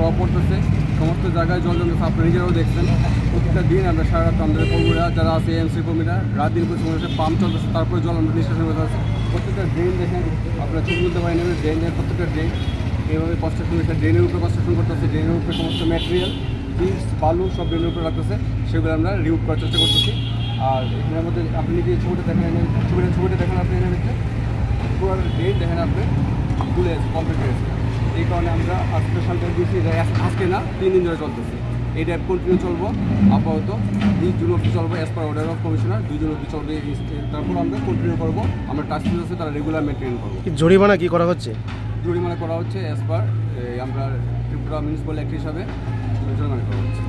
প্রভাব পড়তেছে, সমস্ত জায়গায় জল জমতেছে, আপনারা নিজেরাও দেখছেন। প্রত্যেকটা দিন আমরা সারা রাত আমাদের কর্মীরা যারা আছে এএমসি কর্মীরা রাত দিন করছে, পাম্প চলতেছে, তারপরে জল আমরা নিষ্কাশন করতে আছে। প্রত্যেকটা ড্রেন দেখেন, আপনারা ছবি তুলতে পারেন, ড্রেনের প্রত্যেকটা ড্রেন এইভাবে কনস্ট্রাকশন হয়েছে, ড্রেনের উপরে কনস্ট্রাকশন করতেছে, ড্রেনের উপরে সমস্ত ম্যাটেরিয়াল চিপস বালু সব ড্রেনের উপরে রাখতেছে, সেগুলো আমরা রিমুভ করার চেষ্টা করতেছি। আর এখানের মধ্যে আপনি যে ছবিটা দেখেন, ছবিটা দেখেন আপনি এখানে পুরো ড্রেন দেখেন আপনি খুলে আছে, কমপ্লিট হয়েছে। এই কারণে আমরা স্পেশাল ট্যাপ দিয়েছি, এটা আজকে না 3 দিন ধরে চলতেছে। এই ট্যাপ কন্টিনিউ চলবো আপাতত 20 জুন অবধি চলবো, as per order of commissioner 2 June অবধি চলবে। তারপর আমরা কন্টিনিউ করবো, আমরা টাস্ক ফোর্স আছে তারা রেগুলার মেনটেন করবো। জরিমানা কি করা হচ্ছে? জরিমানা করা হচ্ছে অ্যাজ পার আমরা ত্রিপুরা মিউনিসিপ্যাল অ্যাক্ট হিসাবে জরিমানা করা হচ্ছে।